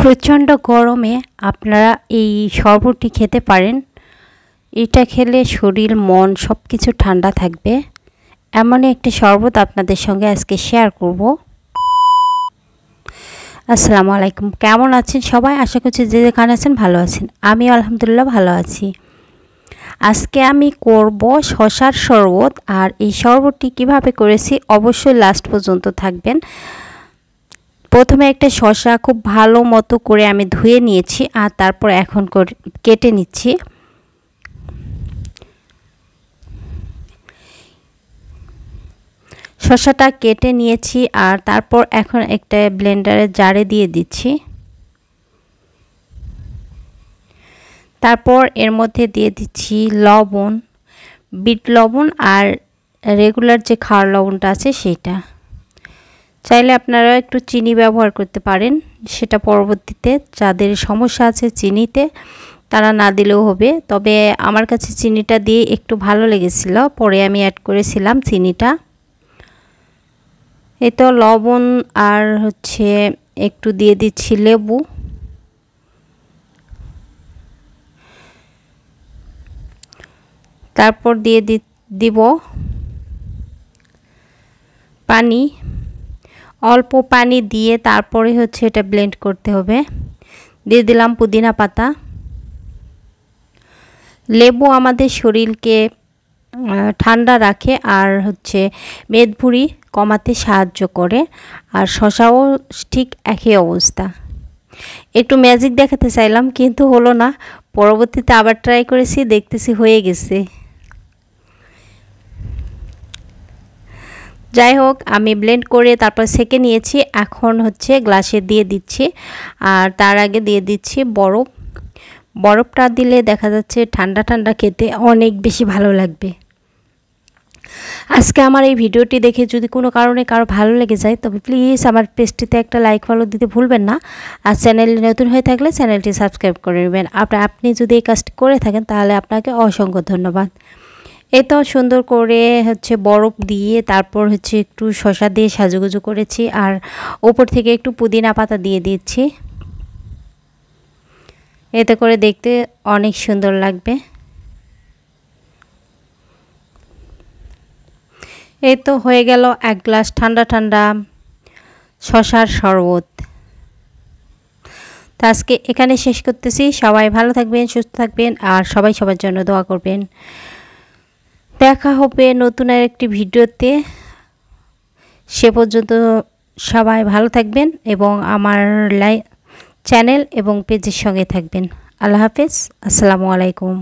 প্রচণ্ড গরমে আপনারা এই শরবতটি খেতে পারেন। এটা খেলে শরীর মন সব কিছু ঠান্ডা থাকবে। এমনই একটি শরবত আপনাদের সঙ্গে আজকে শেয়ার করব। আসসালামু আলাইকুম, কেমন আছেন সবাই? আশা করছি যে যেখানে আছেন ভালো আছেন। আমি আলহামদুলিল্লাহ ভালো আছি। আজকে আমি করব শসার শরবত, আর এই শরবতটি কিভাবে করেছি অবশ্যই লাস্ট পর্যন্ত থাকবেন। প্রথমে একটা শসা খুব ভালো মতো করে আমি ধুয়ে নিয়েছি, আর তারপর এখন কেটে নিচ্ছি। শসাটা কেটে নিয়েছি, আর তারপর এখন একটা ব্লেন্ডারের জারে দিয়ে দিচ্ছি। তারপর এর মধ্যে দিয়ে দিচ্ছি লবণ, বিট লবণ আর রেগুলার যে খাওয়ার লবণটা আছে সেটা। চাইলে আপনারা একটু চিনি ব্যবহার করতে পারেন, সেটা পরবর্তীতে যাদের সমস্যা আছে চিনিতে তারা না দিলেও হবে। তবে আমার কাছে চিনিটা দিয়ে একটু ভালো লেগেছিল, পরে আমি অ্যাড করেছিলাম চিনিটা। এই তো লবণ আর একটু দিয়ে দিচ্ছি লেবু। তারপর দিয়ে দিব পানি। অল্প পানি দিয়ে তারপরে এটা ব্লেন্ড করতে হবে। দিয়ে দিলাম পুদিনা পাতা। লেবু আমাদের শরীরকে ঠান্ডা রাখে আর মেদভুঁড়ি কমাতে সাহায্য করে, আর শসাও ঠিক একই অবস্থা। একটু ম্যাজিক দেখাতে চাইলাম কিন্তু হলো না, পরবর্তীতে আবার ট্রাই করেছি, দেখতেছি হয়ে গেছে। যাই হোক, আমি ব্লেন্ড করে তারপর সেকে নিয়েছি। এখন গ্লাসে দিয়ে দিচ্ছি, আর তার আগে দিয়ে দিচ্ছি বরফ। বরফটা দিলে দেখা যাচ্ছে ঠান্ডা ঠান্ডা খেতে অনেক বেশি ভালো লাগবে। আজকে আমার এই ভিডিওটি দেখে যদি কোনো কারণে কারো ভালো লেগে যায় তবে প্লিজ আমার পেজটিতে একটা লাইক ফলো দিতে ভুলবেন না। আর চ্যানেলে নতুন হয়ে থাকলে চ্যানেলটি সাবস্ক্রাইব করে নেবেন। আপনি যদি এই কাজটি করে থাকেন তাহলে আপনাকে অসংখ্য ধন্যবাদ। এই তো সুন্দর করে বরফ দিয়ে তারপর একটু শসা দিয়ে সাজুগুজু করেছি, আর ওপর থেকে একটু পুদিনা পাতা দিয়ে দিচ্ছি। এতে করে দেখতে অনেক সুন্দর লাগবে। এই তো হয়ে গেল এক গ্লাস ঠান্ডা ঠান্ডা শসার শরবত। তো আজকে এখানে শেষ করতেছি। সবাই ভালো থাকবেন, সুস্থ থাকবেন, আর সবাই সবার জন্য দোয়া করবেন। দেখা হবে নতুন আরেকটি ভিডিওতে। সে পর্যন্ত সবাই ভালো থাকবেন এবং আমার চ্যানেল এবং পেজের সঙ্গে থাকবেন। আল্লাহ হাফেজ, আসসালামু আলাইকুম।